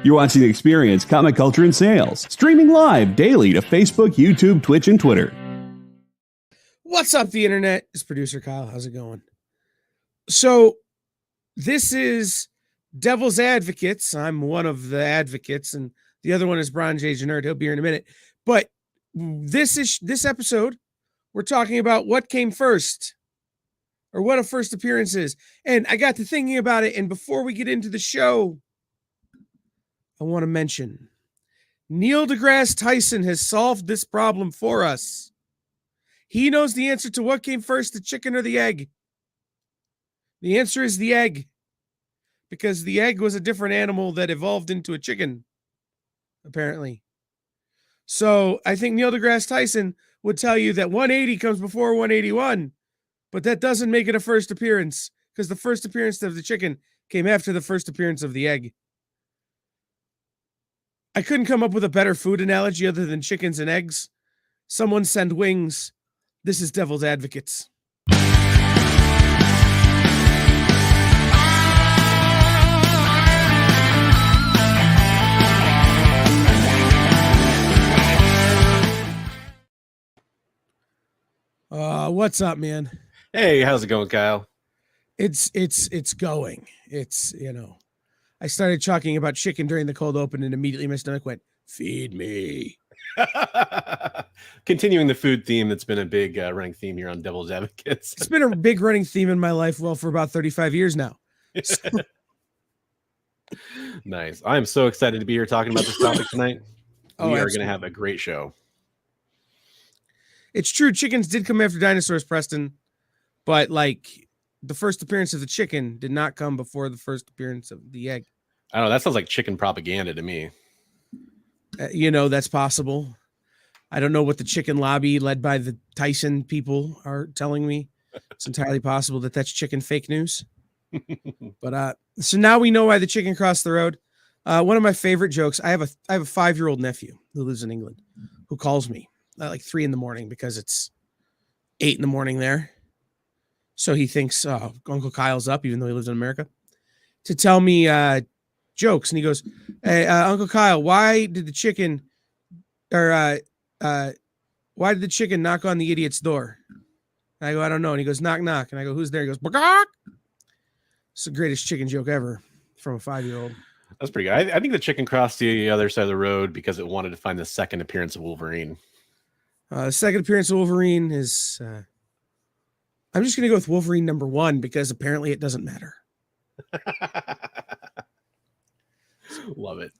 You're watching The Experience, Comic Culture and Sales, streaming live daily to Facebook, YouTube, Twitch, and Twitter. What's up, the internet? It's producer Kyle. How's it going? So, this is Devil's Advocates. I'm one of the advocates, and the other one is Bronze Age Nerd. He'll be here in a minute. But this episode, we're talking about what came first, or what a first appearance is. And I got to thinking about it, and before we get into the show, I want to mention Neil deGrasse Tyson has solved this problem for us. He knows the answer to what came first, the chicken or the egg. The answer is the egg, because the egg was a different animal that evolved into a chicken, apparently. So I think Neil deGrasse Tyson would tell you that 180 comes before 181, but that doesn't make it a first appearance, because the first appearance of the chicken came after the first appearance of the egg. I couldn't come up with a better food analogy other than chickens and eggs. Someone send wings. This is Devil's Advocates. What's up, man? Hey, how's it going, Kyle? It's going. I started talking about chicken during the cold open and immediately my stomach went, feed me. Continuing the food theme that's been a big running theme here on Devil's Advocates. It's been a big running theme in my life, for about 35 years now. Nice. I'm so excited to be here talking about this topic tonight. We are going to have a great show. It's true, chickens did come after dinosaurs, Preston, but the first appearance of the chicken did not come before the first appearance of the egg. I don't know. That sounds like chicken propaganda to me. That's possible. I don't know what the chicken lobby led by the Tyson people are telling me. It's entirely possible that that's chicken fake news. But so now we know why the chicken crossed the road. One of my favorite jokes. I have a 5-year-old nephew who lives in England who calls me at like 3 a.m. because it's 8 a.m. there. So he thinks Uncle Kyle's up, even though he lives in America, to tell me jokes. And he goes, "Hey, Uncle Kyle, why did the chicken knock on the idiot's door?" And I go, "I don't know." And he goes, "Knock, knock." And I go, "Who's there?" He goes, "Bark." It's the greatest chicken joke ever from a 5-year-old. That's pretty good. I think the chicken crossed the other side of the road because it wanted to find the second appearance of Wolverine. The second appearance of Wolverine is... I'm just going to go with Wolverine number 1 because apparently it doesn't matter. Love it.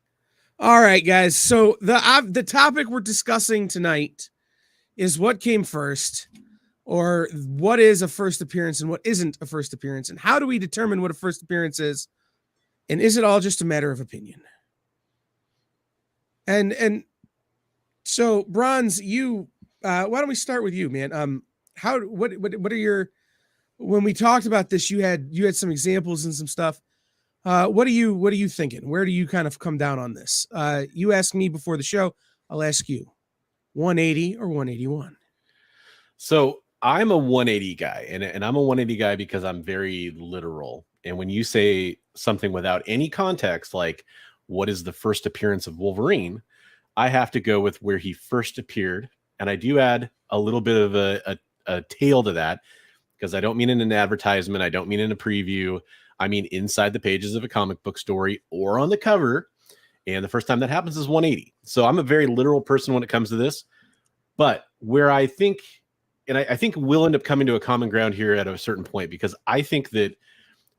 All right, guys. So the topic we're discussing tonight is what came first, or what is a first appearance and what isn't a first appearance, and how do we determine what a first appearance is, and is it all just a matter of opinion? And so, Bronze, you why don't we start with you, man? What are your, when we talked about this, you had some examples and some stuff. What are you thinking? Where do you kind of come down on this? You asked me before the show. I'll ask you, 180 or 181? So I'm a 180 guy, and I'm a 180 guy because I'm very literal. And when you say something without any context, like what is the first appearance of Wolverine, I have to go with where he first appeared. And I do add a little bit of a tail to that, because I don't mean in an advertisement. I don't mean in a preview. I mean inside the pages of a comic book story or on the cover. And the first time that happens is 180. So I'm a very literal person when it comes to this. But where I think, and I think we'll end up coming to a common ground here at a certain point, because I think that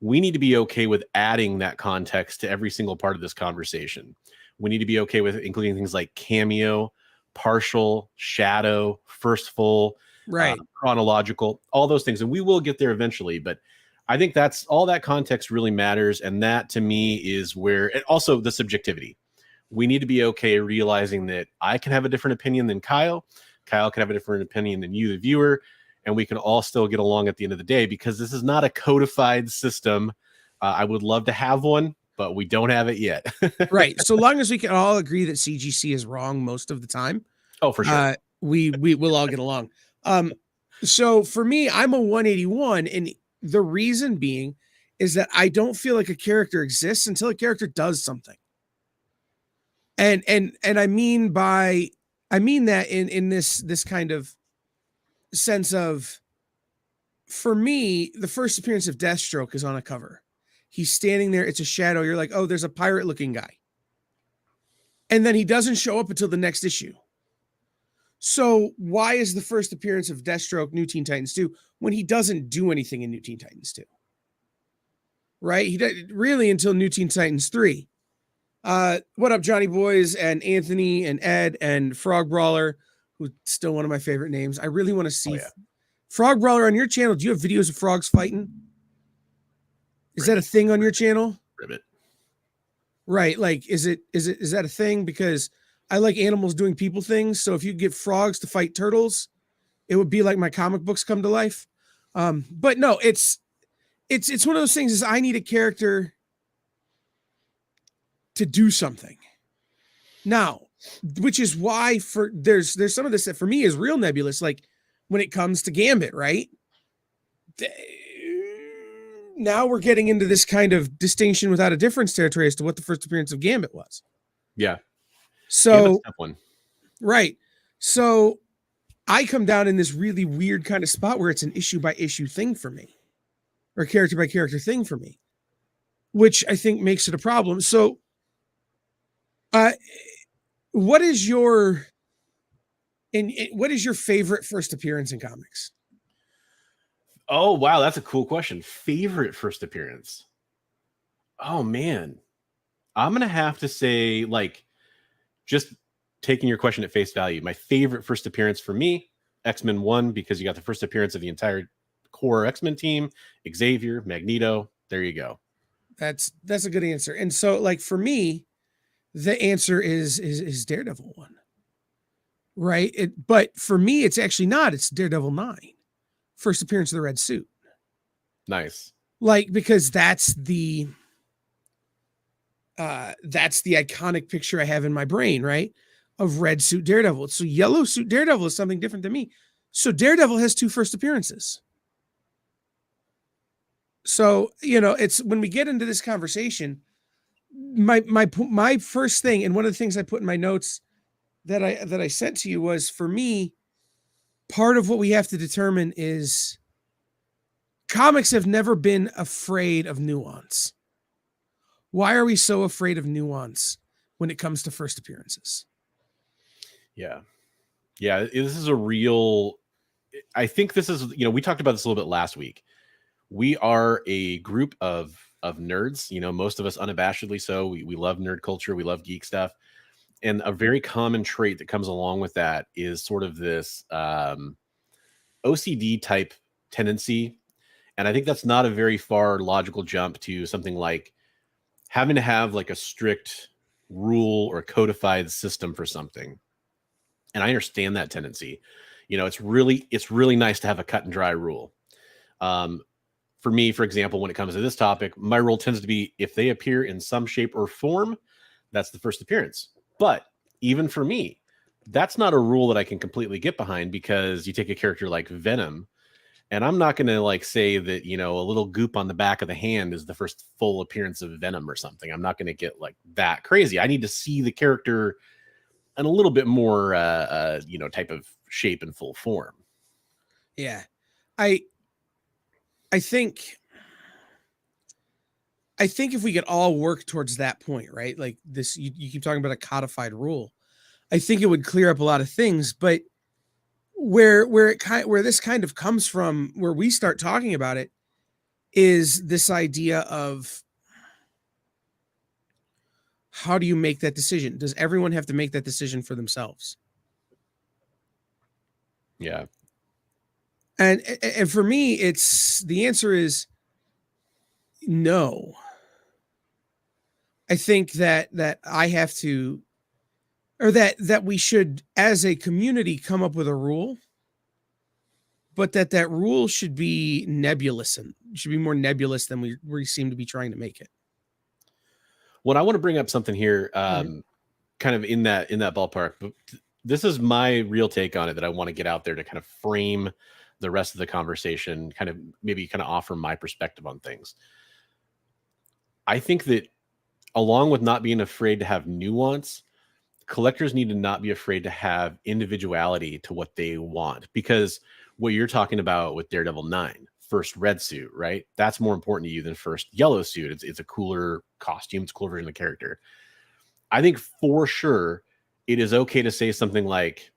we need to be okay with adding that context to every single part of this conversation. We need to be okay with including things like cameo, partial, shadow, first full, right, chronological, all those things. And we will get there eventually. But I think that's all that context really matters. And that to me is where, and also the subjectivity. We need to be okay realizing that I can have a different opinion than Kyle. Kyle can have a different opinion than you, the viewer. And we can all still get along at the end of the day, because this is not a codified system. I would love to have one, but we don't have it yet. Right. So long as we can all agree that CGC is wrong most of the time. Oh, for sure. We will all get along. So for me, I'm a 181. And the reason being is that I don't feel like a character exists until a character does something. And I mean that in this kind of sense of, for me, the first appearance of Deathstroke is on a cover. He's standing there, it's a shadow. You're like, oh, there's a pirate looking guy. And then he doesn't show up until the next issue. So why is the first appearance of Deathstroke New Teen Titans 2 when he doesn't do anything in New Teen Titans 2? Right? He did really until New Teen Titans 3. What up, Johnny Boys and Anthony and Ed and Frog Brawler, who's still one of my favorite names. I really want to see Frog Brawler on your channel. Do you have videos of frogs fighting? Is that a thing on your channel? Ribbit. Right. Like, is that a thing? Because I like animals doing people things. So if you get frogs to fight turtles, it would be like my comic books come to life. But no, it's one of those things is I need a character to do something now, which is why there's some of this that for me is real nebulous. Like when it comes to Gambit, right? Now we're getting into this kind of distinction without a difference territory as to what the first appearance of Gambit was. Yeah. So, one. Right. So I come down in this really weird kind of spot where it's an issue by issue thing for me, or character by character thing for me, which I think makes it a problem. So, what is your favorite first appearance in comics? Oh, wow. That's a cool question. Favorite first appearance. Oh, man. I'm going to have to say, like, just taking your question at face value, my favorite first appearance for me, X-Men 1, because you got the first appearance of the entire core X-Men team, Xavier, Magneto. There you go. That's a good answer. And so, like, for me, the answer is Daredevil 1. Right? But for me, it's actually not. It's Daredevil 9. First appearance of the red suit. Nice. Like, because that's the iconic picture I have in my brain, right? Of red suit Daredevil. So yellow suit Daredevil is something different than me. So Daredevil has 2 first appearances. So, it's when we get into this conversation, my first thing, and one of the things I put in my notes that I sent to you was, for me, part of what we have to determine is comics have never been afraid of nuance. Why are we so afraid of nuance when it comes to first appearances? Yeah. This is a real, I think this is, we talked about this a little bit last week. We are a group of nerds, most of us unabashedly so. We love nerd culture. We love geek stuff. And a very common trait that comes along with that is sort of this OCD type tendency. And I think that's not a very far logical jump to something like having to have like a strict rule or codified system for something. And I understand that tendency. It's really nice to have a cut and dry rule. For me, for example, when it comes to this topic, my rule tends to be if they appear in some shape or form, that's the first appearance. But even for me, that's not a rule that I can completely get behind, because you take a character like Venom, and I'm not going to like say that, a little goop on the back of the hand is the first full appearance of Venom or something. I'm not going to get like that crazy. I need to see the character in a little bit more, type of shape and full form. Yeah. I think if we could all work towards that point, right? Like this, you keep talking about a codified rule. I think it would clear up a lot of things, but where this kind of comes from, where we start talking about it, is this idea of how do you make that decision? Does everyone have to make that decision for themselves? Yeah. And for me, the answer is no. I think that I have to, or that we should, as a community, come up with a rule, but that rule should be nebulous, and should be more nebulous than we seem to be trying to make it. Well, I want to bring up something here, kind of in that ballpark. But this is my real take on it that I want to get out there to kind of frame the rest of the conversation, kind of offer my perspective on things. I think that along with not being afraid to have nuance, collectors need to not be afraid to have individuality to what they want, because what you're talking about with Daredevil 9, first red suit, right? That's more important to you than first yellow suit. It's a cooler costume. It's a cooler version of the character. I think for sure it is okay to say something like,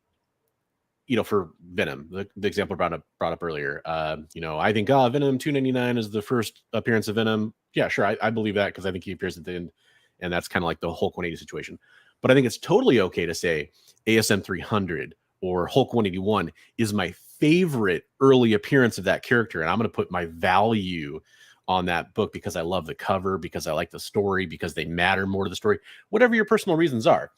for Venom, the example brought up earlier, I think Venom 299 is the first appearance of Venom. Yeah, sure. I believe that because I think he appears at the end, and that's kind of like the Hulk 180 situation. But I think it's totally okay to say ASM 300 or Hulk 181 is my favorite early appearance of that character. And I'm going to put my value on that book because I love the cover, because I like the story, because they matter more to the story, whatever your personal reasons are.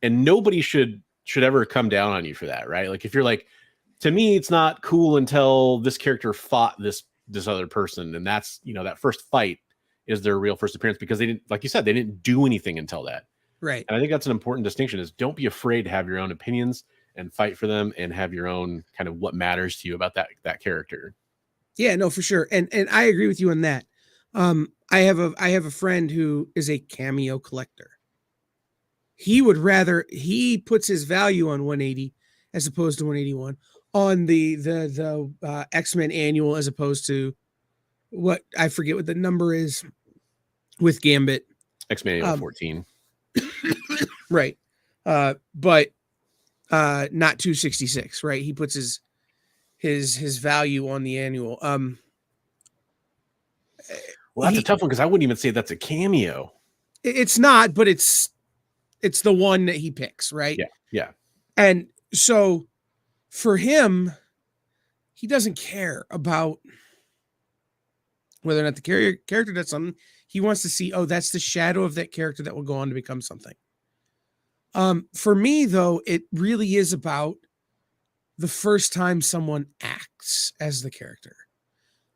And nobody should ever come down on you for that, right? Like if you're like, to me, it's not cool until this character fought this other person. And that's, that first fight is their real first appearance, because they didn't, like you said, they didn't do anything until that. Right. And I think that's an important distinction, is don't be afraid to have your own opinions and fight for them and have your own kind of what matters to you about that character. Yeah, no, for sure. And I agree with you on that. I have a friend who is a cameo collector. He puts his value on 180 as opposed to 181, on the X-Men annual as opposed to what I forget what the number is with Gambit. X-Men annual 14. Right. But not 266, right? He puts his value on the annual. Well, that's a tough one, because I wouldn't even say that's a cameo. It's not, but it's the one that he picks, right? Yeah. And so for him, he doesn't care about whether or not the character does something. He wants to see, that's the shadow of that character that will go on to become something. For me, though, it really is about the first time someone acts as the character.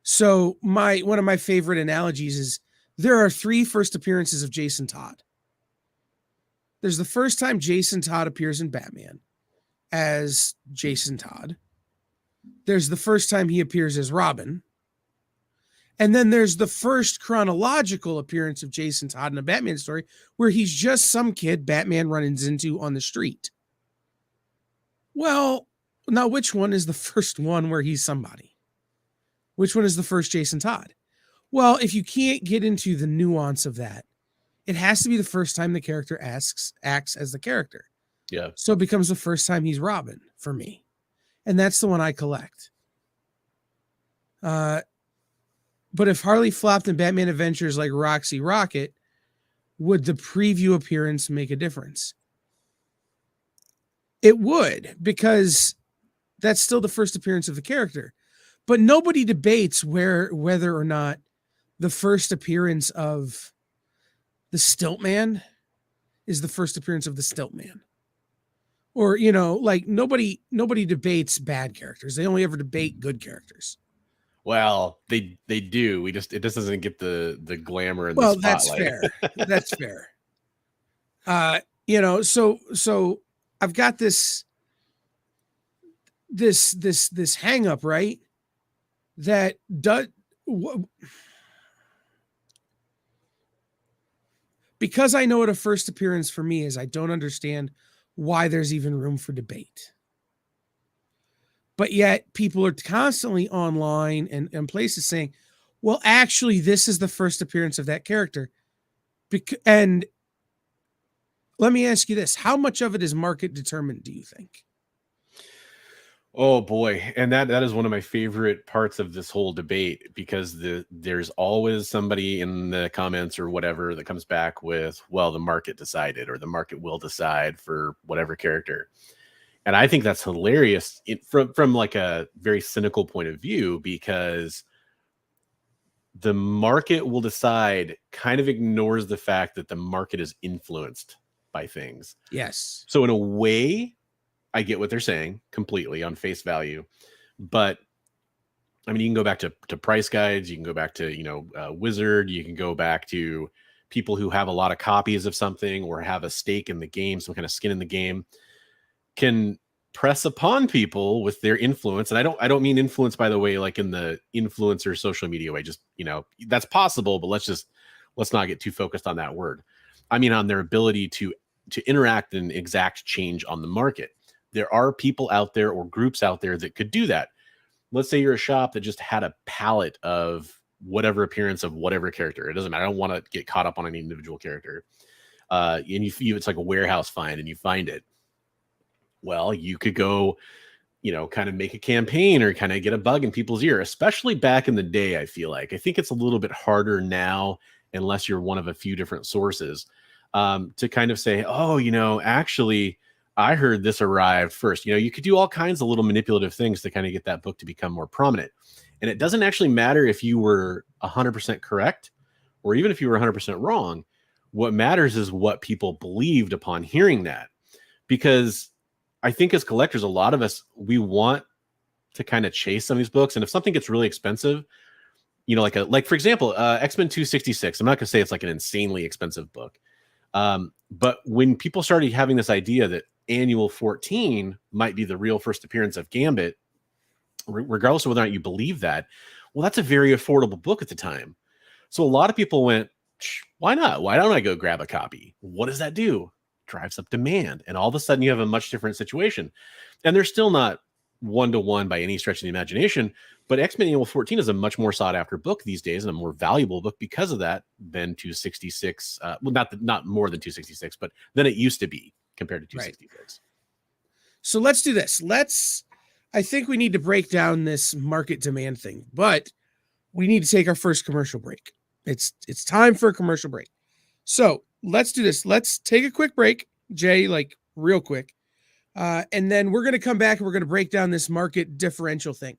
So one of my favorite analogies is there are 3 first appearances of Jason Todd. There's the first time Jason Todd appears in Batman as Jason Todd. There's the first time he appears as Robin. And then there's the first chronological appearance of Jason Todd in a Batman story where he's just some kid Batman runs into on the street. Well, now which one is the first one where he's somebody? Which one is the first Jason Todd? Well, if you can't get into the nuance of that, it has to be the first time the character acts as the character. Yeah. So it becomes the first time he's Robin for me. And that's the one I collect. But if Harley flopped in Batman Adventures like Roxy Rocket, would the preview appearance make a difference? It would, because that's still the first appearance of the character. But nobody debates whether or not the first appearance of the Stiltman is the first appearance of the Stiltman. Or, nobody debates bad characters. They only ever debate good characters. Well, they do. It just doesn't get the glamour and the spotlight. That's fair. So I've got this hang up, right? That does because I know what a first appearance for me is, I don't understand why there's even room for debate. But yet people are constantly online and places saying, well, actually, this is the first appearance of that character. And let me ask you this. How much of it is market determined, do you think? Oh boy. And that is one of my favorite parts of this whole debate, because there's always somebody in the comments or whatever that comes back with, well, the market decided, or the market will decide for whatever character. And I think that's hilarious from like a very cynical point of view, because the market will decide kind of ignores the fact that the market is influenced by things. Yes. So in a way, I get what they're saying completely on face value, but I mean, you can go back to price guides, you can go back to, Wizard, you can go back to people who have a lot of copies of something or have a stake in the game, some kind of skin in the game, can press upon people with their influence. And I don't mean influence, by the way, like in the influencer social media way, just, that's possible, but let's not get too focused on that word. I mean, on their ability to to interact and exact change on the market. There are people out there or groups out there that could do that. Let's say you're a shop that just had a palette of whatever appearance of whatever character. It doesn't matter. I don't want to get caught up on any individual character. And you it's like a warehouse find and you find it. Well, you could go, kind of make a campaign or kind of get a bug in people's ear, especially back in the day. I think it's a little bit harder now, unless you're one of a few different sources, to kind of say, oh, actually, I heard this arrived first. You could do all kinds of little manipulative things to kind of get that book to become more prominent. And it doesn't actually matter if you were 100% correct or even if you were 100% wrong. What matters is what people believed upon hearing that. Because I think as collectors, a lot of us, we want to kind of chase some of these books. And if something gets really expensive, like for example, X-Men 266, I'm not going to say it's like an insanely expensive book. But when people started having this idea that Annual 14 might be the real first appearance of Gambit, regardless of whether or not you believe that, well, that's a very affordable book at the time. So a lot of people went, why not? Why don't I go grab a copy? What does that do? Drives up demand. And all of a sudden you have a much different situation. And they're still not one-to-one by any stretch of the imagination, but X-Men Annual 14 is a much more sought after book these days and a more valuable book because of that than 266. Not more than 266, but than it used to be compared to 266. Right. So let's do this. I think we need to break down this market demand thing, but we need to take our first commercial break. It's time for a commercial break. So let's do this. Let's take a quick break, Jay, like real quick. And then we're going to come back and we're going to break down this market differential thing.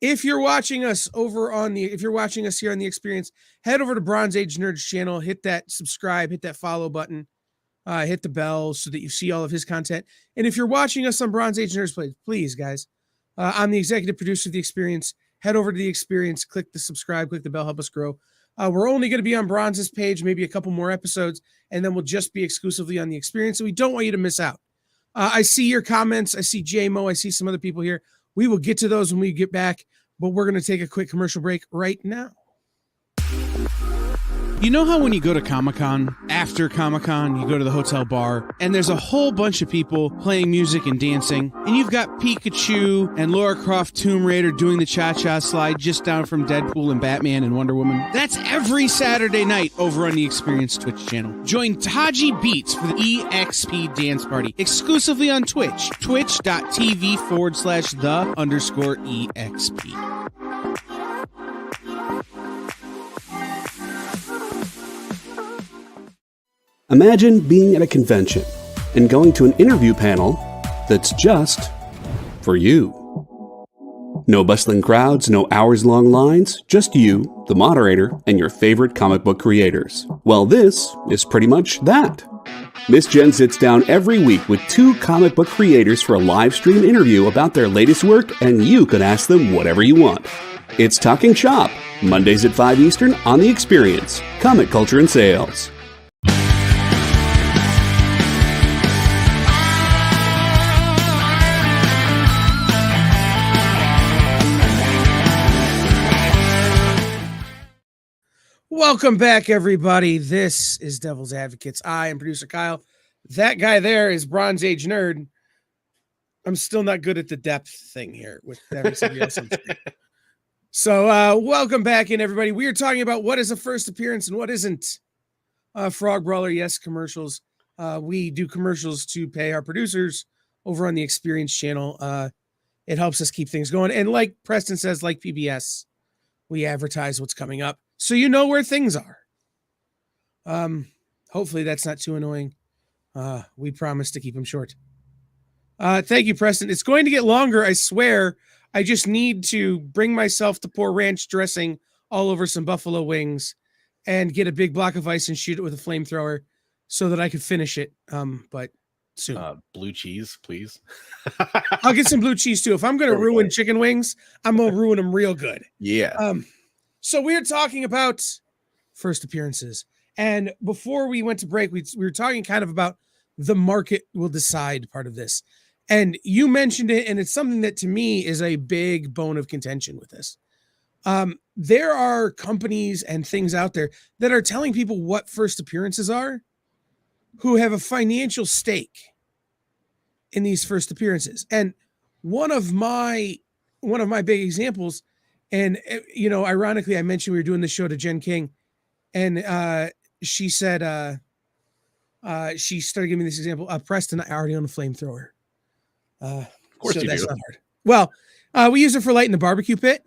If you're watching us if you're watching us here on The Experience, head over to Bronze Age Nerds channel, hit that subscribe, hit that follow button, hit the bell so that you see all of his content. And if you're watching us on Bronze Age Nerds, please guys, I'm the executive producer of The Experience. Head over to The Experience, click the subscribe, click the bell, help us grow. We're only going to be on Bronze's page, maybe a couple more episodes, and then we'll just be exclusively on The Experience. So we don't want you to miss out. I see your comments. I see JMO. I see some other people here. We will get to those when we get back, but we're going to take a quick commercial break right now. You know how when you go to Comic-Con, after Comic-Con, you go to the hotel bar, and there's a whole bunch of people playing music and dancing, and you've got Pikachu and Lara Croft Tomb Raider doing the cha-cha slide just down from Deadpool and Batman and Wonder Woman? That's every Saturday night over on the Experience Twitch channel. Join Taji Beats for the EXP Dance Party, exclusively on Twitch, twitch.tv/the_EXP. Imagine being at a convention and going to an interview panel that's just for you. No bustling crowds, no hours-long lines, just you, the moderator, and your favorite comic book creators. Well, this is pretty much that. Miss Jen sits down every week with 2 comic book creators for a live stream interview about their latest work, and you can ask them whatever you want. It's Talking Shop, Mondays at 5 Eastern on The Experience, Comic Culture and Sales. Welcome back, everybody. This is Devil's Advocates. I am producer Kyle. That guy there is Bronze Age Nerd. I'm still not good at the depth thing here with having somebody else on screen. So welcome back in, everybody. We are talking about what is a first appearance and what isn't. Frog Brawler, yes, commercials. We do commercials to pay our producers over on the Experience channel. It helps us keep things going. And like Preston says, like PBS, we advertise what's coming up, so you know where things are. Hopefully that's not too annoying. We promise to keep them short. Thank you, Preston. It's going to get longer, I swear. I just need to bring myself to pour ranch dressing all over some buffalo wings and get a big block of ice and shoot it with a flamethrower so that I could finish it. But soon. Blue cheese, please. I'll get some blue cheese too. If I'm going to ruin chicken wings, I'm going to ruin them real good. Yeah. So we're talking about first appearances. And before we went to break, we were talking kind of about the market will decide part of this. And you mentioned it, and it's something that to me is a big bone of contention with this. There are companies and things out there that are telling people what first appearances are, who have a financial stake in these first appearances. And one of my big examples, and ironically, I mentioned we were doing the show to Jen King, and she said she started giving me this example. Preston, I already own a flamethrower. Of course you that's do. not hard. Well, we use it for lighting the barbecue pit.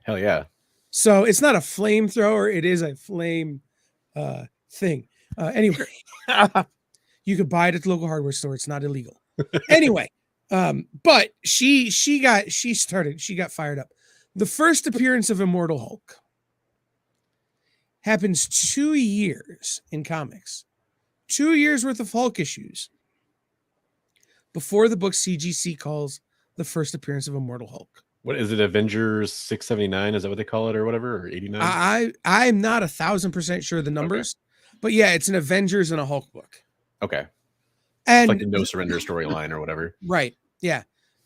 Hell yeah. So it's not a flamethrower. It is a flame thing. Anyway, you could buy it at the local hardware store. It's not illegal. Anyway, but she got fired up. The first appearance of Immortal Hulk happens 2 years in comics. 2 years worth of Hulk issues before the book CGC calls the first appearance of Immortal Hulk. What is it? Avengers 679? Is that what they call it, or whatever? Or 89? I'm not 1,000% sure of the numbers, but yeah, it's an Avengers and a Hulk book. Okay. And it's like the No Surrender storyline or whatever. Right. Yeah.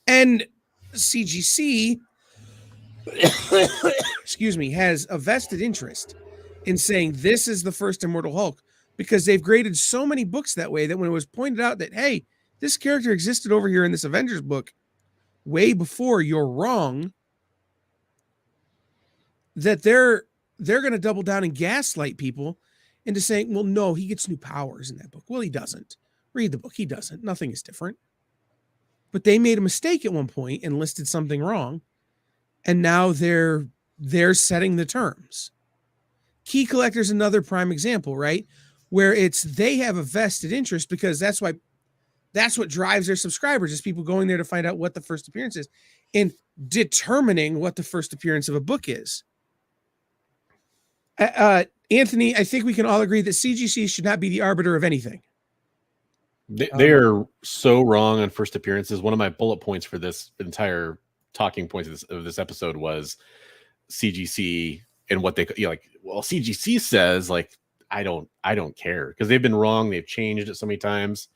And CGC, excuse me, has a vested interest in saying this is the first Immortal Hulk, because they've graded so many books that way that when it was pointed out that, hey, this character existed over here in this Avengers book way before, you're wrong, that they're going to double down and gaslight people into saying, well, no, he gets new powers in that book. Well, he doesn't. Read the book. He doesn't. Nothing is different. But they made a mistake at one point and listed something wrong, and now they're setting the terms. Key Collector's another prime example, right? Where they have a vested interest, because that's what drives their subscribers, is people going there to find out what the first appearance is and determining what the first appearance of a book is. Anthony, I think we can all agree that CGC should not be the arbiter of anything. They're so wrong on first appearances. One of my bullet points for this entire talking points of this episode was CGC and what they CGC says, like, I don't care, because they've been wrong. They've changed it so many times.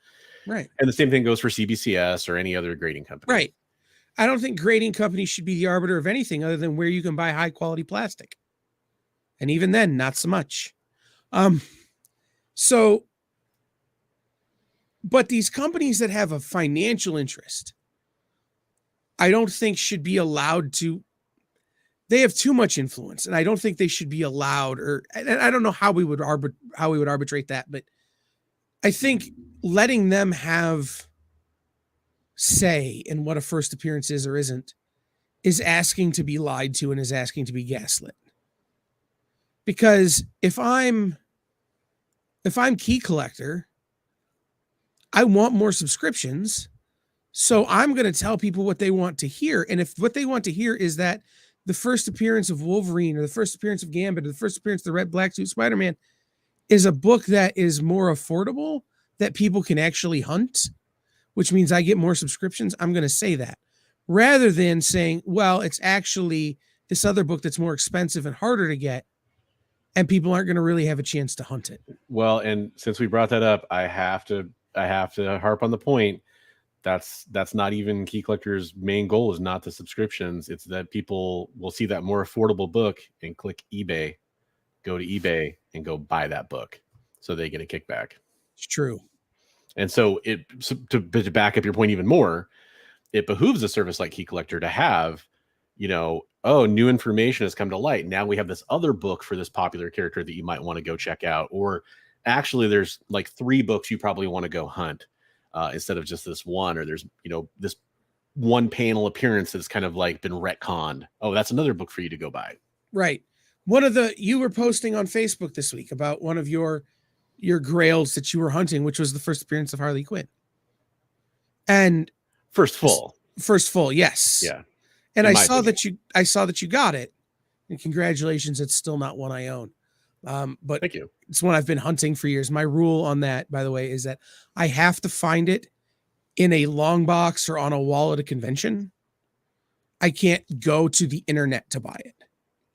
Right. And the same thing goes for CBCS or any other grading company. Right. I don't think grading companies should be the arbiter of anything other than where you can buy high quality plastic. And even then, not so much. But these companies that have a financial interest, I don't think should be allowed to. They have too much influence, and I don't think they should be allowed. And I don't know how we would arbitrate that, but I think letting them have say in what a first appearance is or isn't is asking to be lied to and is asking to be gaslit. Because if I'm Key Collector, I want more subscriptions, so I'm going to tell people what they want to hear. And if what they want to hear is that the first appearance of Wolverine or the first appearance of Gambit or the first appearance of the Red Black Suit Spider-Man is a book that is more affordable, that people can actually hunt, which means I get more subscriptions, I'm going to say that. Rather than saying, well, it's actually this other book that's more expensive and harder to get, and people aren't going to really have a chance to hunt it. Well, and since we brought that up, I have to harp on the point. That's not even Key Collector's main goal, is not the subscriptions. It's that people will see that more affordable book and click eBay, go to eBay and go buy that book, so they get a kickback. It's true. And so to back up your point even more, it behooves a service like Key Collector to have, new information has come to light. Now we have this other book for this popular character that you might want to go check out. Or actually there's like 3 books you probably want to go hunt instead of just this one, or there's, this one panel appearance that's kind of like been retconned. Oh, that's another book for you to go buy. Right. You were posting on Facebook this week about one of your grails that you were hunting, which was the first appearance of Harley Quinn. And First full, yes. Yeah. And I saw that you got it. And congratulations, it's still not one I own. But thank you. It's one I've been hunting for years. My rule on that, by the way, is that I have to find it in a long box or on a wall at a convention. I can't go to the internet to buy it.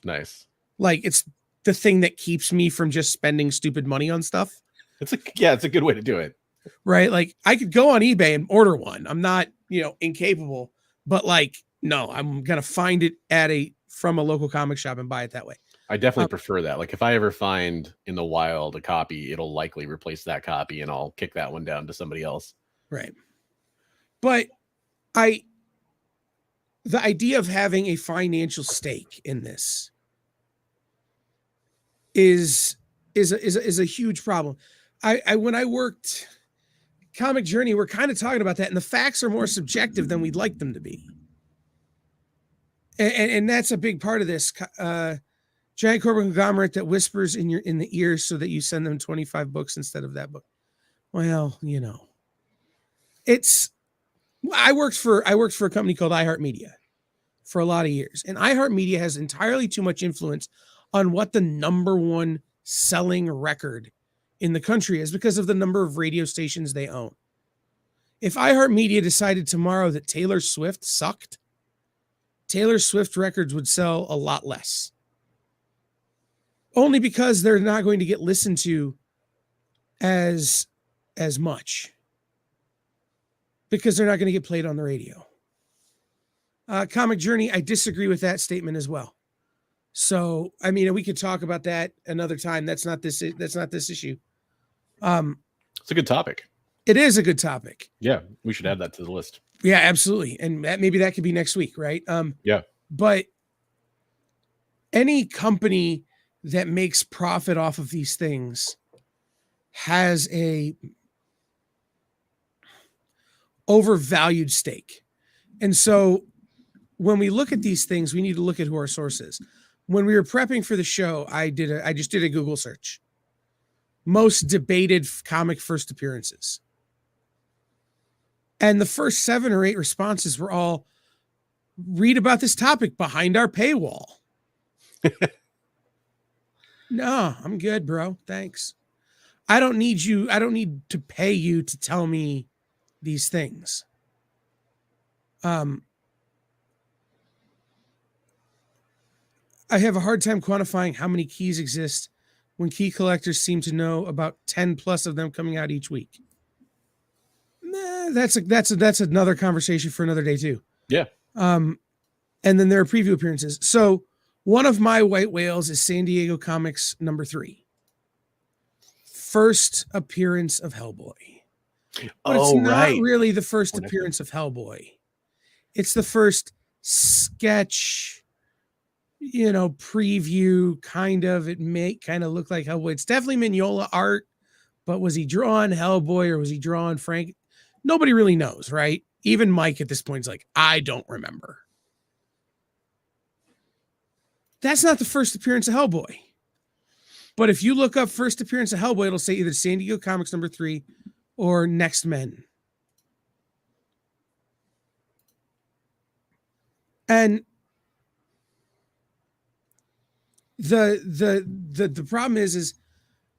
Nice. Like, it's the thing that keeps me from just spending stupid money on stuff. It's a good way to do it. Right. Like, I could go on eBay and order one. I'm not, incapable, but like, no, I'm going to find it from a local comic shop and buy it that way. I definitely prefer that. Like if I ever find in the wild a copy, it'll likely replace that copy and I'll kick that one down to somebody else. Right. But the idea of having a financial stake in this is a huge problem. When I worked Comic Journey, we're kind of talking about that, and the facts are more subjective than we'd like them to be. And that's a big part of this. Giant corporate conglomerate that whispers in the ear so that you send them 25 books instead of that book. Well, I worked for a company called iHeartMedia for a lot of years, and iHeartMedia has entirely too much influence on what the number one selling record in the country is because of the number of radio stations they own. If iHeartMedia decided tomorrow that Taylor Swift sucked, Taylor Swift records would sell a lot less. Only because they're not going to get listened to as much. Because they're not going to get played on the radio. Comic Journey, I disagree with that statement as well. So, I mean, we could talk about that another time. That's not this issue. It's a good topic. It is a good topic. Yeah, we should add that to the list. Yeah, absolutely. And maybe that could be next week, right? Yeah. But any company that makes profit off of these things has a overvalued stake. And so when we look at these things, we need to look at who our source is. When we were prepping for the show, I just did a Google search. Most debated comic first appearances. And the first 7 or 8 responses were all, read about this topic behind our paywall. No, I'm good, bro. Thanks. I don't need to pay you to tell me these things. I have a hard time quantifying how many keys exist when key collectors seem to know about 10 plus of them coming out each week. That's another conversation for another day too. Yeah. And then there are preview appearances. So one of my white whales is San Diego Comics number 3. First appearance of Hellboy. But it's not really the first appearance of Hellboy. It's the first sketch, preview, kind of. It may kind of look like Hellboy. It's definitely Mignola art, but was he drawing Hellboy or was he drawing Frank? Nobody really knows, right? Even Mike at this point is like, I don't remember. That's not the first appearance of Hellboy. But if you look up first appearance of Hellboy, it'll say either San Diego Comics number 3 or Next Men. And the problem is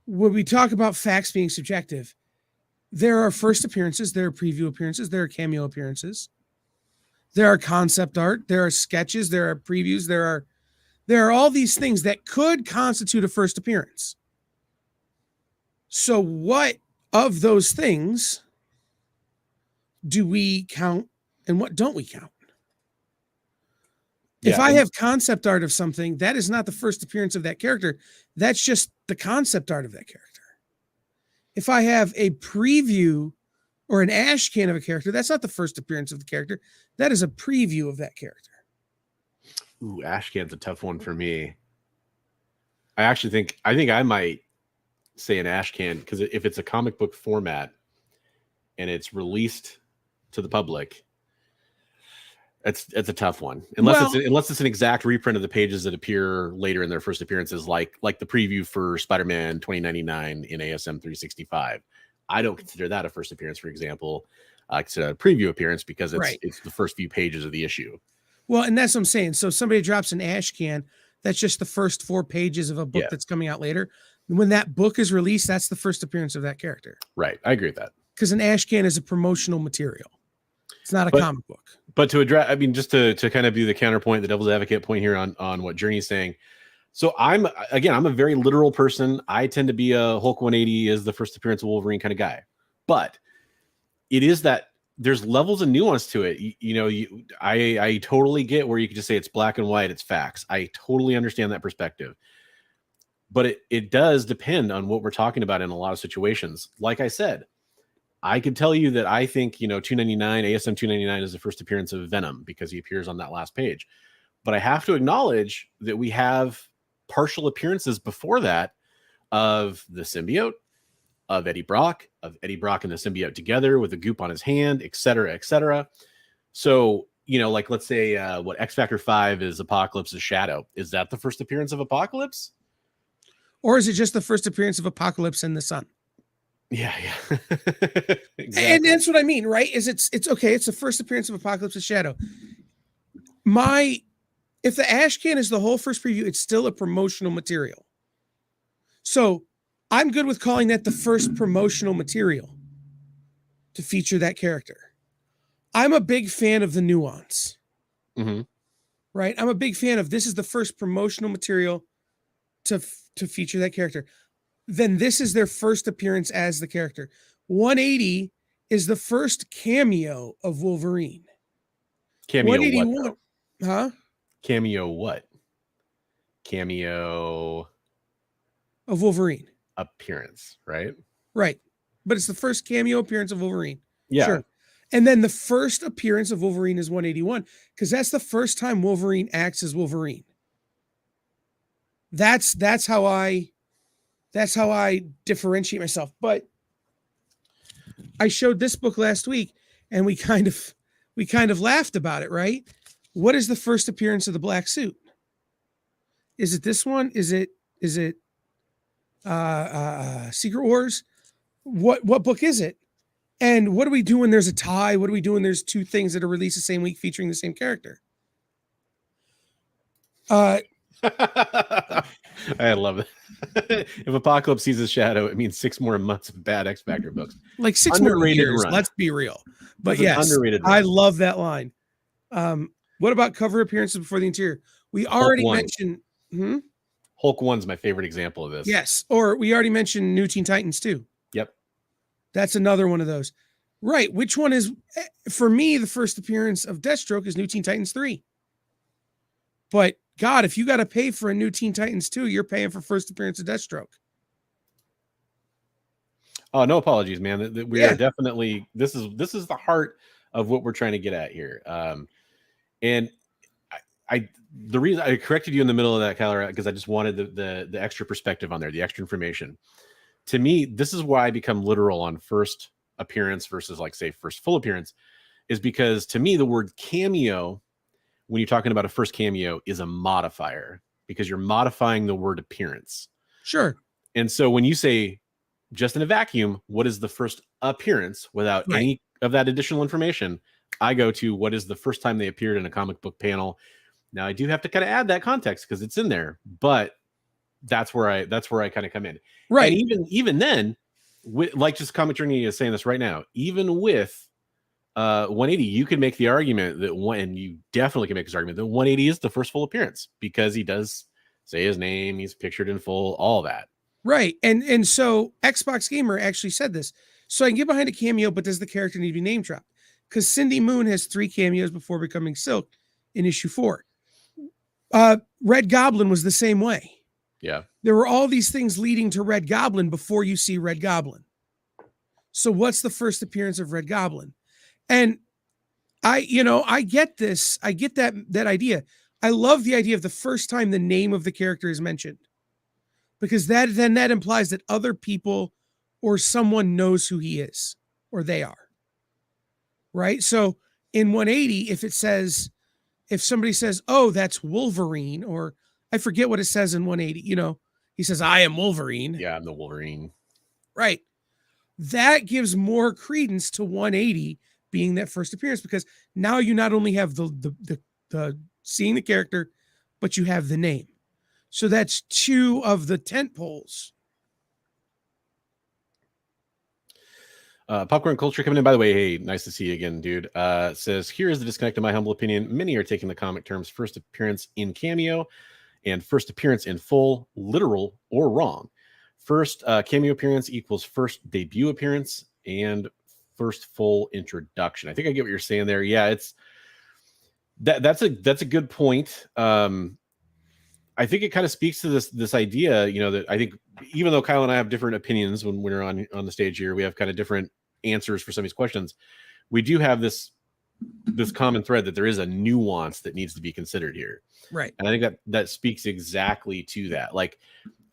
when we talk about facts being subjective, there are first appearances, there are preview appearances, there are cameo appearances, there are concept art, there are sketches, there are previews, there are all these things that could constitute a first appearance. So what of those things do we count and what don't we count? If I have concept art of something, that is not the first appearance of that character. That's just the concept art of that character. If I have a preview or an ash can of a character, that's not the first appearance of the character. That is a preview of that character. Ooh, ash can's a tough one for me. I think I might say an ash can because if it's a comic book format and it's released to the public, it's a tough one. Unless it's an exact reprint of the pages that appear later in their first appearances, like the preview for Spider-Man 2099 in ASM 365. I don't consider that a first appearance, for example. I consider a preview appearance because it's the first few pages of the issue. Well, and that's what I'm saying. So somebody drops an ash can, that's just the first 4 pages of a book that's coming out later. When that book is released, that's the first appearance of that character. Right. I agree with that. Because an ash can is a promotional material. It's not a comic book. But to address, just to kind of do the counterpoint, the devil's advocate point here on what Journey's saying. So I'm a very literal person. I tend to be a Hulk 180 is the first appearance of Wolverine kind of guy. But it is that there's levels of nuance to it. I totally get where you could just say it's black and white, it's facts. I totally understand that perspective. But it does depend on what we're talking about in a lot of situations. Like I said, I could tell you that I think, 299, ASM 299 is the first appearance of Venom because he appears on that last page. But I have to acknowledge that we have partial appearances before that of the symbiote, of Eddie Brock and the symbiote together with the goop on his hand, et cetera, et cetera. So, like let's say what X Factor 5 is Apocalypse's shadow. Is that the first appearance of Apocalypse? Or is it just the first appearance of Apocalypse in the sun? Yeah. Exactly. And that's what I mean, right? Is it's okay. It's the first appearance of Apocalypse's shadow. If the ash can is the whole first preview, it's still a promotional material. So I'm good with calling that the first promotional material to feature that character. I'm a big fan of the nuance, right? I'm a big fan of this is the first promotional material to feature that character. Then this is their first appearance as the character. 180 is the first cameo of Wolverine. Cameo what? Huh? Cameo what? Cameo of Wolverine. Appearance, right? Right. But it's the first cameo appearance of Wolverine. Yeah. Sure. And then the first appearance of Wolverine is 181 because that's the first time Wolverine acts as Wolverine. That's how I differentiate myself. But I showed this book last week and we kind of laughed about it, right? What is the first appearance of the black suit? Is it this one? Is it Secret Wars? What book is it? And what do we do when there's a tie? What do we do when there's two things that are released the same week featuring the same character? I love it. If Apocalypse sees his shadow, it means 6 more months of bad X Factor books. Like 6 more years, let's be real. But yes, I love that line. What about cover appearances before the interior? We already mentioned... Hulk 1's my favorite example of this. Yes, or we already mentioned New Teen Titans 2. Yep. That's another one of those. Right, which one is... For me, the first appearance of Deathstroke is New Teen Titans 3. But God, if you got to pay for a New Teen Titans 2, you're paying for first appearance of Deathstroke. Oh, no apologies, man. We are definitely... This is the heart of what we're trying to get at here. And the reason I corrected you in the middle of that, Kyler, because I just wanted the extra perspective on there, the extra information. To me, this is why I become literal on first appearance versus, like, say, first full appearance, is because to me, the word cameo, when you're talking about a first cameo, is a modifier because you're modifying the word appearance. Sure. And so when you say just in a vacuum, what is the first appearance without any of that additional information? I go to what is the first time they appeared in a comic book panel. Now I do have to kind of add that context because it's in there, but that's where I kind of come in. Right. And even then, like just Comic Journey is saying this right now, even with 180, you can make the argument that and you definitely can make this argument that 180 is the first full appearance because he does say his name, he's pictured in full, all that. Right. And so Xbox Gamer actually said this. So I can get behind a cameo, but does the character need to be name dropped? Because Cindy Moon has 3 cameos before becoming Silk in issue 4. Red Goblin was the same way. Yeah. There were all these things leading to Red Goblin before you see Red Goblin. So what's the first appearance of Red Goblin? And I get this. I get that idea. I love the idea of the first time the name of the character is mentioned. Because that implies that other people or someone knows who he is or they are. Right? So in 180, if somebody says, oh, that's Wolverine, or I forget what it says in 180, he says, I am Wolverine. Yeah, I'm the Wolverine. Right. That gives more credence to 180 being that first appearance because now you not only have the seeing the character, but you have the name. So that's 2 of the tent poles. Popcorn Culture coming in, by the way. Hey, nice to see you again, dude. Says, here is the disconnect in my humble opinion. Many are taking the comic terms first appearance in cameo and first appearance in full, literal, or wrong. First cameo appearance equals first debut appearance, and first full introduction. I think I get what you're saying there. Yeah, that's a good point. I think it kind of speaks to this idea, that I think even though Kyle and I have different opinions when we're on the stage here, we have kind of different answers for some of these questions. We do have this common thread that there is a nuance that needs to be considered here. Right. And I think that speaks exactly to that. Like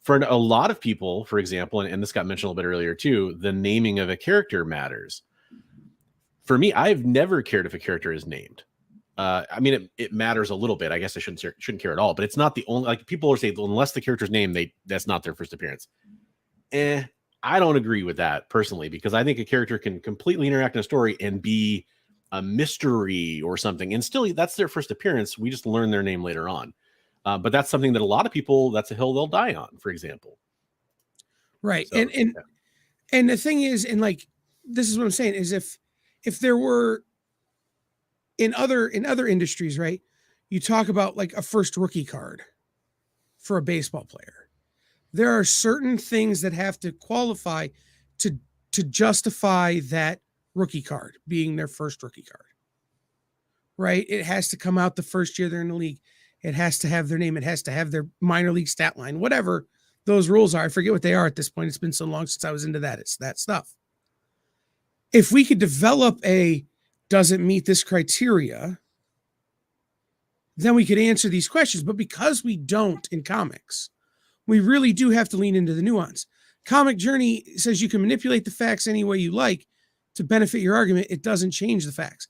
for a lot of people, for example, and this got mentioned a little bit earlier too, the naming of a character matters. For me, I've never cared if a character is named. I mean, it matters a little bit. I guess I shouldn't care at all, but it's not the only, like people are saying, unless the character's name, that's not their first appearance. I don't agree with that personally, because I think a character can completely interact in a story and be a mystery or something, and still that's their first appearance. We just learn their name later on. But that's something that a lot of people, that's a hill they'll die on, for example. Right. So, and the thing is, and like, this is what I'm saying, is if there were in other industries, right? You talk about like a first rookie card for a baseball player. There are certain things that have to qualify to justify that rookie card being their first rookie card, right? It has to come out the first year they're in the league. It has to have their name. It has to have their minor league stat line, whatever those rules are. I forget what they are at this point. It's been so long since I was into that. It's that stuff. If we could develop doesn't meet this criteria, then we could answer these questions. But because we don't in comics, we really do have to lean into the nuance. Comic Journey says you can manipulate the facts any way you like to benefit your argument. It doesn't change the facts.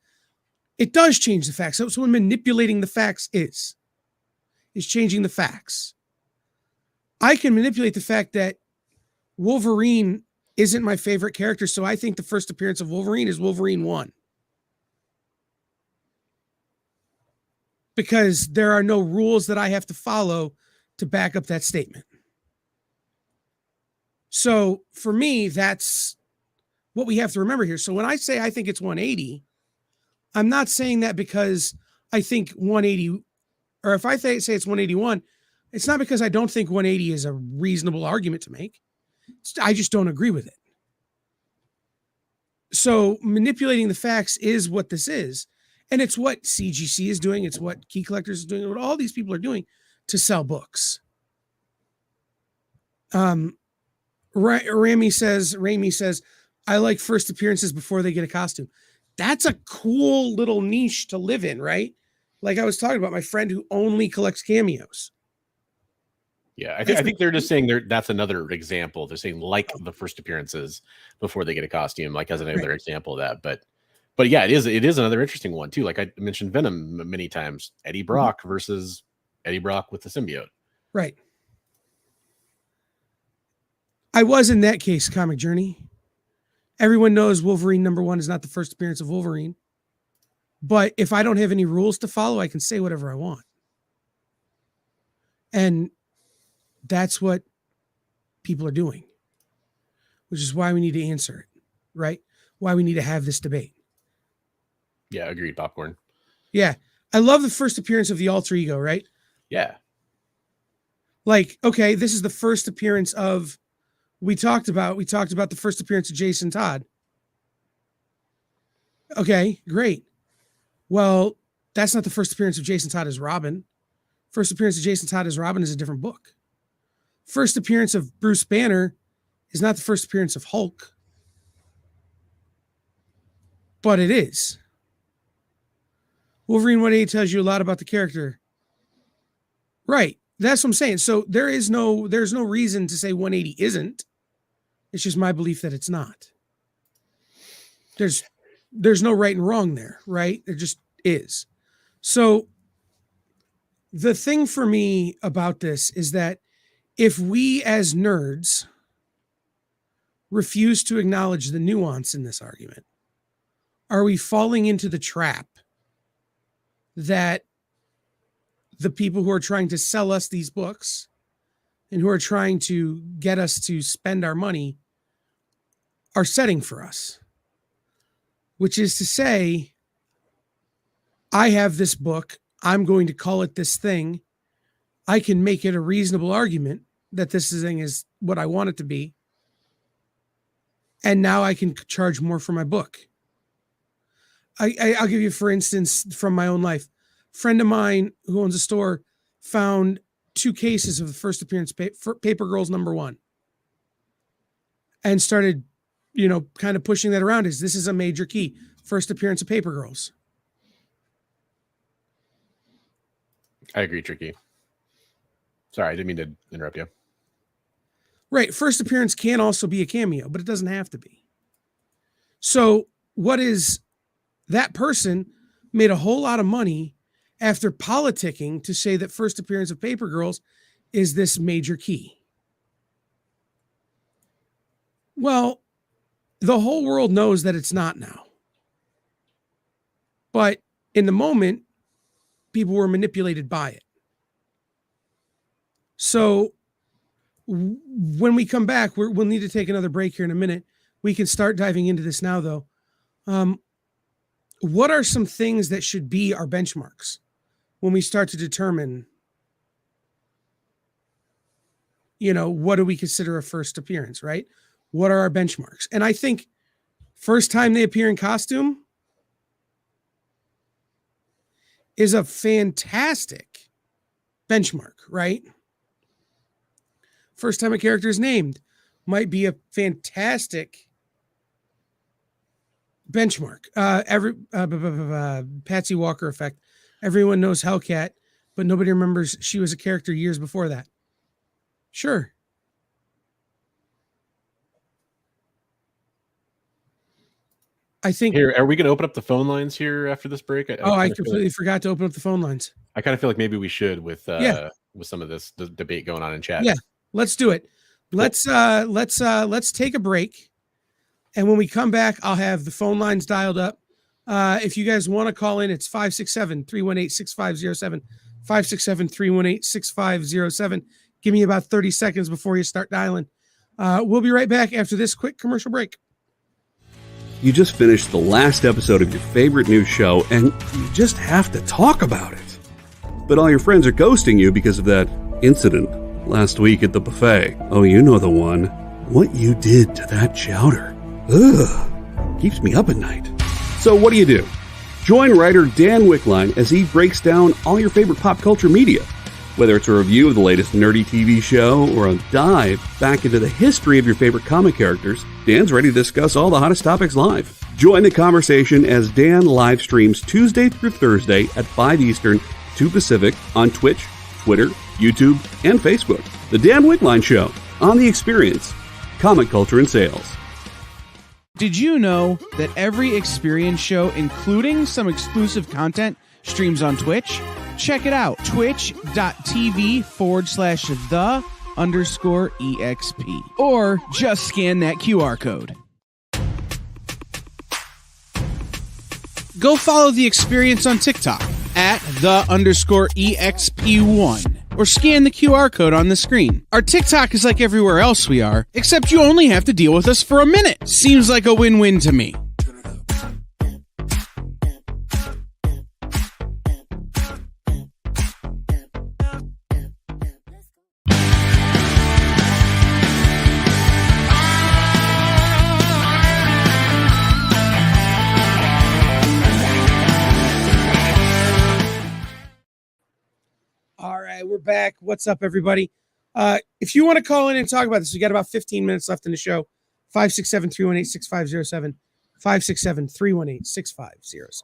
It does change the facts. So when manipulating the facts is changing the facts. I can manipulate the fact that Wolverine isn't my favorite character, so I think the first appearance of Wolverine is Wolverine 1. Because there are no rules that I have to follow to back up that statement. So for me, that's what we have to remember here. So when I say I think it's 180, I'm not saying that because I think 180, or if I say it's 181, it's not because I don't think 180 is a reasonable argument to make. I just don't agree with it. So manipulating the facts is what this is. And it's what CGC is doing. It's what Key Collectors is doing. What all these people are doing to sell books. Rami says, I like first appearances before they get a costume. That's a cool little niche to live in, right? Like I was talking about my friend who only collects cameos. Yeah, I think they're just saying that's another example. They're saying like the first appearances before they get a costume, like as another example of that. But yeah, it is another interesting one too. Like I mentioned Venom many times. Eddie Brock versus Eddie Brock with the symbiote. Right. I was in that case, Comic Journey. Everyone knows Wolverine #1 is not the first appearance of Wolverine. But if I don't have any rules to follow, I can say whatever I want. And that's what people are doing, which is why we need to answer it, right? Why we need to have this debate. Yeah, agreed, Popcorn. Yeah. I love the first appearance of the alter ego, right? Yeah. Like, okay, this is the first appearance of, we talked about the first appearance of Jason Todd. Okay, great. Well, that's not the first appearance of Jason Todd as Robin. First appearance of Jason Todd as Robin is a different book. First appearance of Bruce Banner is not the first appearance of Hulk. But it is. Wolverine 180 tells you a lot about the character. Right. That's what I'm saying. So there's no reason to say 180 isn't. It's just my belief that it's not. There's no right and wrong there, right? There just is. So the thing for me about this is that if we as nerds refuse to acknowledge the nuance in this argument, are we falling into the trap that the people who are trying to sell us these books and who are trying to get us to spend our money are setting for us? Which is to say, I have this book, I'm going to call it this thing. I can make it a reasonable argument that this thing is what I want it to be. And now I can charge more for my book. I'll give you, for instance, from my own life. A friend of mine who owns a store found 2 cases of the first appearance Paper Girls #1 and started, kind of pushing that around. This is a major key. First appearance of Paper Girls. I agree, Tricky. Sorry, I didn't mean to interrupt you. Right. First appearance can also be a cameo, but it doesn't have to be. So what is that person made a whole lot of money after politicking to say that first appearance of Paper Girls is this major key. Well, the whole world knows that it's not now. But in the moment, people were manipulated by it. So when we come back, we'll need to take another break here in a minute. We can start diving into this now, though. What are some things that should be our benchmarks when we start to determine, what do we consider a first appearance, right? What are our benchmarks? And I think first time they appear in costume is a fantastic benchmark, right? First time a character is named might be a fantastic benchmark. Patsy Walker effect. Everyone knows Hellcat, but nobody remembers she was a character years before that. Sure. I think here, are we going to open up the phone lines here after this break? I completely forgot to open up the phone lines. I kind of feel like maybe we should with some of this debate going on in chat. Yeah, let's do it. Cool. Let's take a break. And when we come back, I'll have the phone lines dialed up. If you guys want to call in, it's 567-318-6507, 567-318-6507. Give me about 30 seconds before you start dialing. We'll be right back after this quick commercial break. You just finished the last episode of your favorite news show, and you just have to talk about it. But all your friends are ghosting you because of that incident last week at the buffet. Oh, you know the one. What you did to that chowder. Ugh. Keeps me up at night. So what do? Join writer Dan Wickline as he breaks down all your favorite pop culture media. Whether it's a review of the latest nerdy TV show or a dive back into the history of your favorite comic characters, Dan's ready to discuss all the hottest topics live. Join the conversation as Dan live streams Tuesday through Thursday at 5 Eastern, 2 Pacific on Twitch, Twitter, YouTube, and Facebook. The Dan Wickline Show, on The Experience, comic culture and sales. Did you know that every Experience show, including some exclusive content, streams on Twitch? Check it out, twitch.tv/the_EXP. Or just scan that QR code. Go follow The Experience on TikTok at @the_EXP1. Or scan the QR code on the screen. Our TikTok is like everywhere else we are, except you only have to deal with us for a minute. Seems like a win-win to me. We're back. What's up, everybody? If you want to call in and talk about this, we got about 15 minutes left in the show. 567-318-6507, 567-318-6507.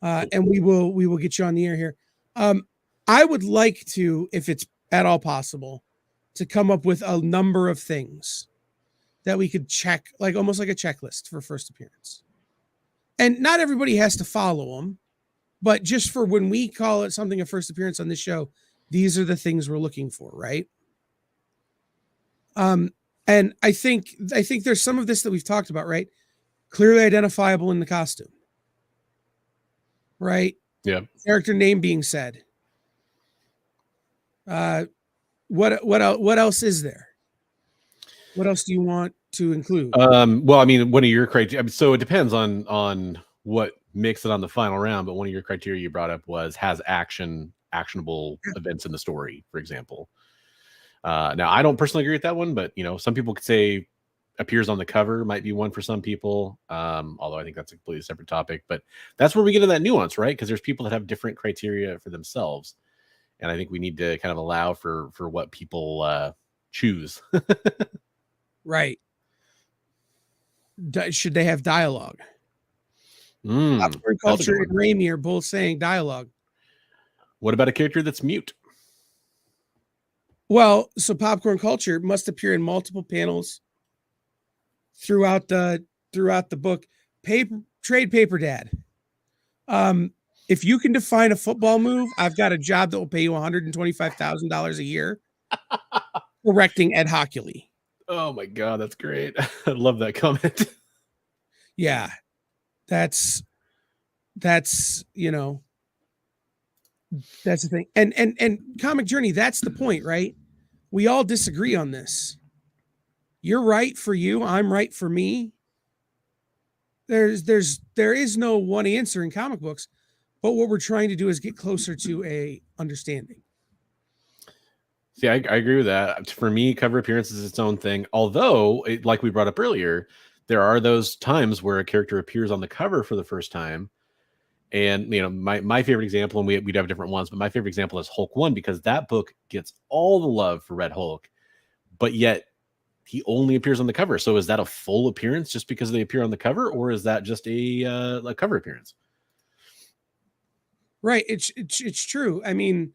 And we will get you on the air here. I would like to, if it's at all possible, to come up with a number of things that we could check, like almost like a checklist for first appearance. And not everybody has to follow them, but just for when we call it something a first appearance on this show, these are the things we're looking for, right? And I think there's some of this that we've talked about, right? Clearly identifiable in the costume, right? Yeah. Character name being said. What else is there? What else do you want to include? Well, I mean, one of your criteria. So it depends on what makes it on the final round. But one of your criteria you brought up was has actionable events in the story, for example. Now, I don't personally agree with that one, but some people could say appears on the cover might be one for some people. Although I think that's a completely separate topic, but that's where we get to that nuance, right? Because there's people that have different criteria for themselves. And I think we need to kind of allow for what people choose. Right. Should they have dialogue? Popcorn Culture and Raimi are both saying dialogue. What about a character that's mute? Well, so Popcorn Culture must appear in multiple panels throughout the book. Trade paper, Dad. If you can define a football move, I've got a job that will pay you $125,000 a year correcting Ed Hockley. Oh my God, that's great. I love that comment. Yeah, that's you know, that's the thing. And Comic Journey, that's the point, right? We all disagree on this. You're right for you, I'm right for me. There is no one answer in comic books, but what we're trying to do is get closer to a understanding. See, I agree with that. For me, cover appearance is its own thing. Although, like we brought up earlier, there are those times where a character appears on the cover for the first time. And, you know, my favorite example, and we'd have different ones, but my favorite example is Hulk 1, because that book gets all the love for Red Hulk, but yet he only appears on the cover. So is that a full appearance just because they appear on the cover, or is that just a cover appearance? Right. It's true. I mean,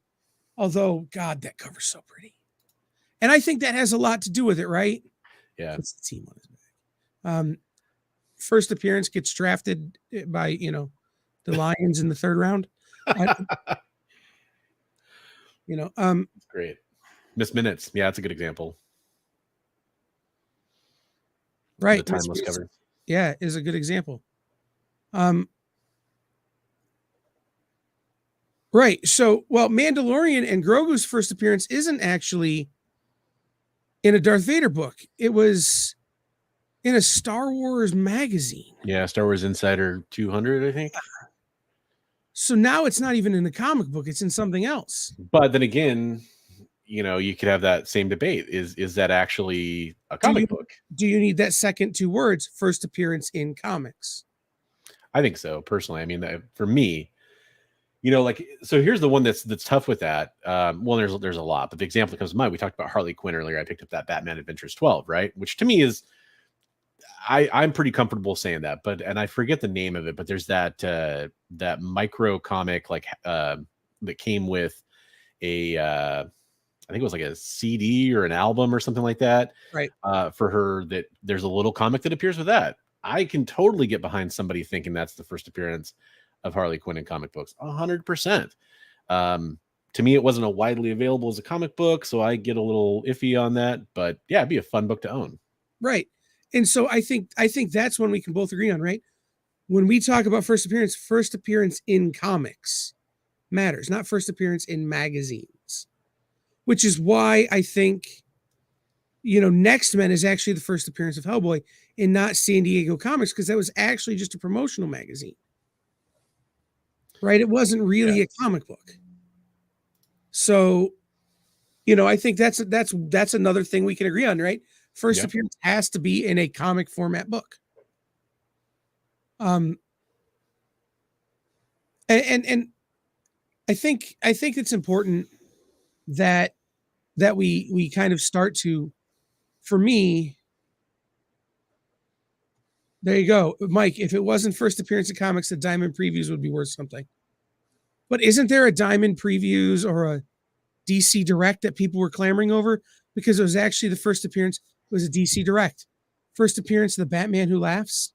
although, God, that cover's so pretty. And I think that has a lot to do with it, right? Yeah. What's the team on his back? First appearance, gets drafted by, you know, the Lions in the third round. You know, great. Miss Minutes. Yeah, that's a good example. Right. The timeless cover. Yeah, is a good example. Right. So, well, Mandalorian and Grogu's first appearance isn't actually in a Darth Vader book. It was in a Star Wars magazine. Yeah, Star Wars Insider 200, I think. So now it's not even in the comic book; it's in something else. But then again, you know, you could have that same debate: is that actually a comic book? Do you need that second two words? First appearance in comics. I think so, personally. I mean, for me, you know, like, so here's the one that's tough with that. Well, there's a lot, but the example that comes to mind, we talked about Harley Quinn earlier. I picked up that Batman Adventures 12, right? Which to me is, I'm pretty comfortable saying that, and I forget the name of it, but there's that micro comic that came with I think it was like a CD or an album or something like that. Right. For her, that there's a little comic that appears with that. I can totally get behind somebody thinking that's the first appearance of Harley Quinn in comic books. 100%. To me, it wasn't a widely available as a comic book, so I get a little iffy on that, but yeah, it'd be a fun book to own. Right. And so I think that's one we can both agree on, right? When we talk about first appearance in comics matters, not first appearance in magazines, which is why I think, you know, Next Men is actually the first appearance of Hellboy and not San Diego Comics, because that was actually just a promotional magazine, right? It wasn't really a comic book. So, you know, I think that's another thing we can agree on, right? First appearance has to be in a comic format book. And I think it's important that we kind of start to, for me, there you go, Mike. If it wasn't first appearance in comics, the Diamond Previews would be worth something. But isn't there a Diamond Previews or a DC Direct that people were clamoring over? Because it was actually the first appearance. It was a DC Direct. First appearance of the Batman Who Laughs.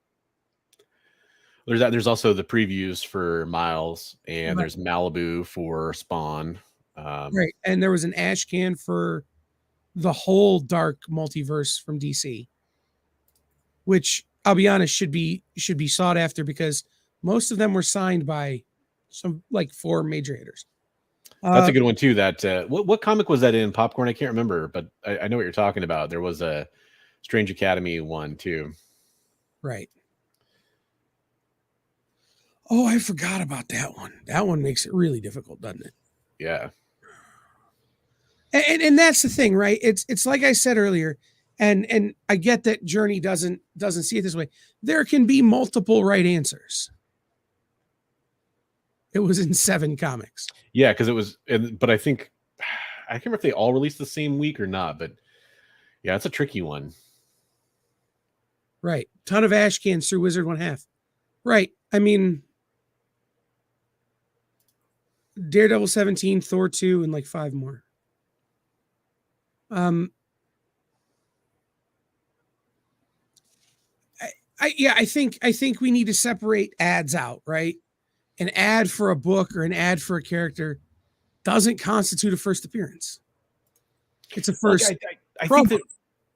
There's also the previews for Miles, and there's Malibu for Spawn. Right. And there was an ash can for the whole dark multiverse from DC, which I'll be honest, should be sought after, because most of them were signed by some like 4 major hitters. That's a good one too. That what comic was that in? Popcorn? I can't remember, but I know what you're talking about. There was a Strange Academy one too. Right. Oh, I forgot about that one. That one makes it really difficult, doesn't it? Yeah. And that's the thing, right? It's like I said earlier, And I get that Journey doesn't see it this way. There can be multiple right answers. It was in 7 comics. Yeah, because it was, but I think I can't remember if they all released the same week or not. But yeah, it's a tricky one. Right. Ton of ash cans through Wizard 1/2. Right. I mean, Daredevil 17, Thor 2, and like 5 more. I think we need to separate ads out, right? An ad for a book or an ad for a character doesn't constitute a first appearance. It's a first. Look, I think that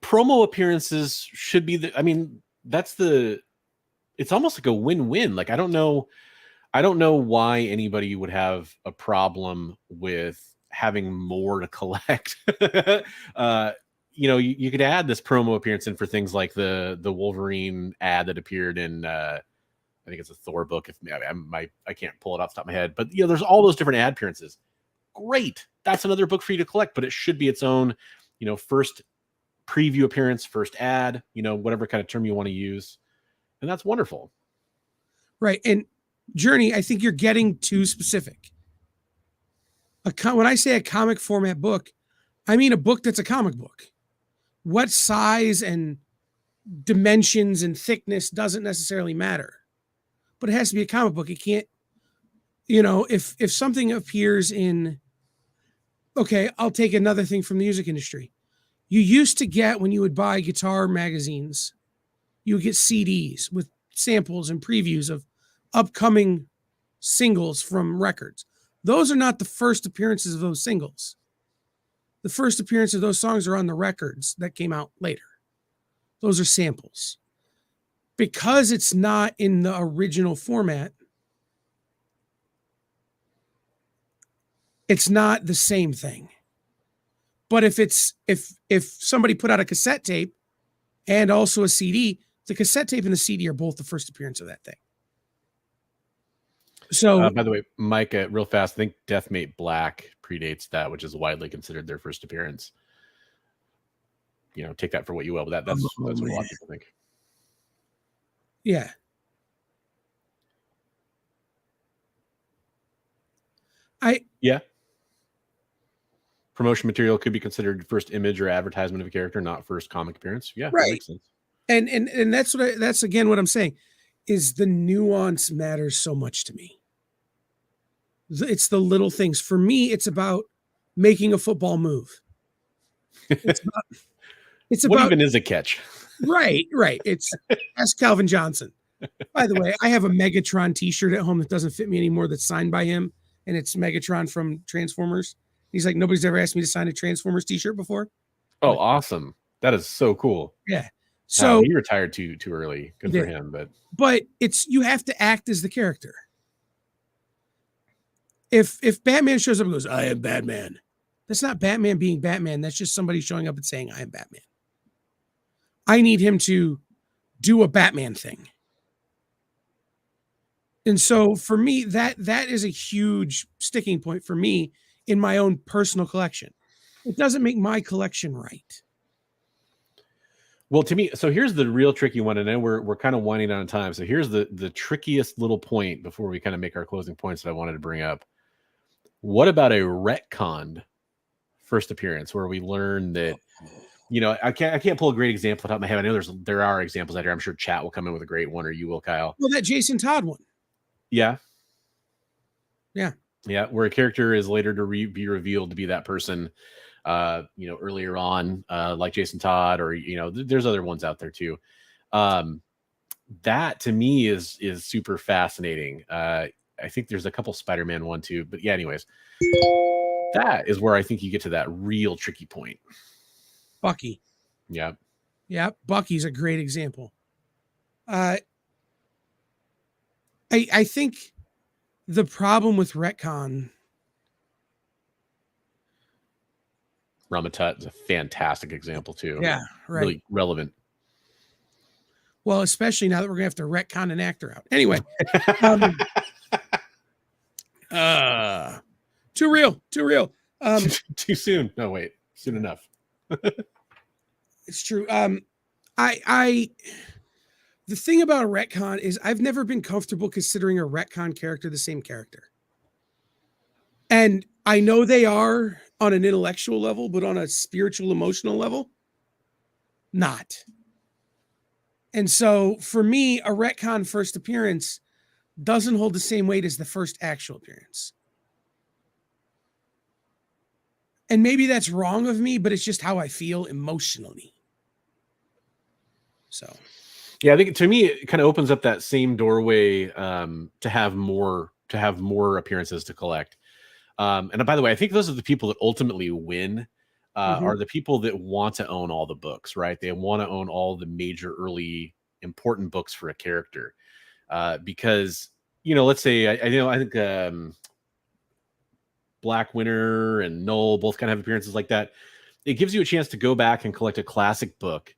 promo appearances should be it's almost like a win-win. Like, I don't know why anybody would have a problem with having more to collect. You could add this promo appearance in for things like the Wolverine ad that appeared in I think it's a Thor book. If I can't pull it off the top of my head, but there's all those different ad appearances. Great, that's another book for you to collect, but it should be its own, first preview appearance, first ad, whatever kind of term you want to use, and that's wonderful. Right, and Journey, I think you're getting too specific. When I say a comic format book, I mean a book that's a comic book. What size and dimensions and thickness doesn't necessarily matter, but it has to be a comic book. It can't, if something appears in, okay, I'll take another thing from the music industry. You used to get, when you would buy guitar magazines, you would get CDs with samples and previews of upcoming singles from records. Those are not the first appearances of those singles. The first appearance of those songs are on the records that came out later. Those are samples. Because it's not in the original format, it's not the same thing. But if somebody put out a cassette tape and also a CD, the cassette tape and the CD are both the first appearance of that thing. So, by the way, Mike, real fast, I think Deathmate Black predates that, which is widely considered their first appearance. Take that for what you will, but that's what a lot of people think. Yeah. Promotion material could be considered first image or advertisement of a character, not first comic appearance. Yeah, right. That makes sense. And that's again what I'm saying is the nuance matters so much to me. It's the little things. For me, it's about making a football move. It's What about even is a catch? Right. It's ask Calvin Johnson. By the way, I have a Megatron t-shirt at home that doesn't fit me anymore that's signed by him, and it's Megatron from Transformers. He's like, nobody's ever asked me to sign a Transformers t-shirt before. Oh, awesome. That is so cool. Yeah. So he retired too early. Good for him, but you have to act as the character. If Batman shows up and goes, I am Batman, that's not Batman being Batman. That's just somebody showing up and saying, I am Batman. I need him to do a Batman thing. And so for me, that is a huge sticking point for me in my own personal collection. It doesn't make my collection right. Well, to me, so here's the real tricky one, and then we're kind of winding down time. So here's the trickiest little point before we kind of make our closing points that I wanted to bring up. What about a retconned first appearance where we learn that, I can't pull a great example off the top of my head. I know there are examples out here. I'm sure chat will come in with a great one, or you will, Kyle. Well, that Jason Todd one. Yeah. Yeah. Yeah. Where a character is later to be revealed to be that person, earlier on, like Jason Todd, or, there's other ones out there too. That to me is super fascinating. I think there's a couple Spider-Man one too, but yeah, anyways, that is where I think you get to that real tricky point. Bucky. Yeah. Yeah. Bucky's a great example. I think the problem with retcon. Ramatut is a fantastic example too. Yeah. Right. Really relevant. Well, especially now that we're gonna have to retcon an actor out. Anyway. Too real. Too soon. No, wait, soon enough. It's true. I the thing about a retcon is I've never been comfortable considering a retcon character the same character. And I know they are on an intellectual level, but on a spiritual, emotional level, not. And so for me, a retcon first appearance doesn't hold the same weight as the first actual appearance. And maybe that's wrong of me, but it's just how I feel emotionally. So, yeah, I think to me it kind of opens up that same doorway to have more appearances to collect. And by the way, I think those are the people that ultimately win. Are the people that want to own all the books, right? They want to own all the major early important books for a character. Because, let's say, I think Black Winter and Null both kind of have appearances like that. It gives you a chance to go back and collect a classic book,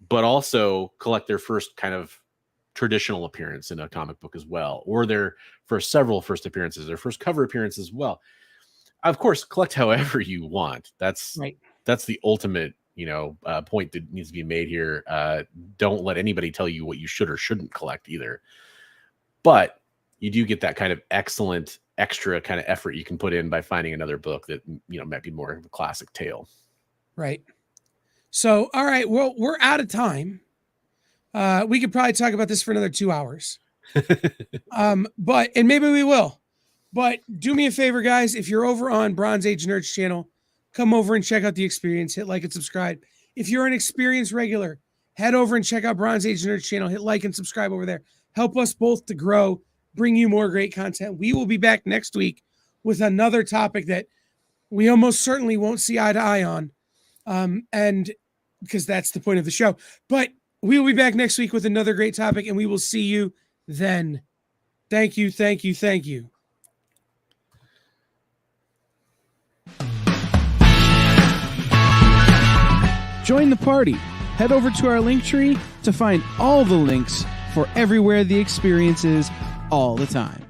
but also collect their first kind of traditional appearance in a comic book as well, or their several first appearances, their first cover appearance as well. Of course, collect however you want. That's right. That's the ultimate, point that needs to be made here. Don't let anybody tell you what you should or shouldn't collect either. But you do get that kind of excellent extra kind of effort you can put in by finding another book that, might be more of a classic tale. Right. So, all right. Well, we're out of time. We could probably talk about this for another 2 hours. And maybe we will. But do me a favor, guys. If you're over on Bronze Age Nerds channel, come over and check out the experience. Hit like and subscribe. If you're an experienced regular, head over and check out Bronze Age Nerds channel. Hit like and subscribe over there. Help us both to grow, bring you more great content. We will be back next week with another topic that we almost certainly won't see eye to eye on. And because that's the point of the show. But we will be back next week with another great topic, and we will see you then. Thank you, thank you, thank you. Join the party. Head over to our link tree to find all the links for everywhere the experience is all the time.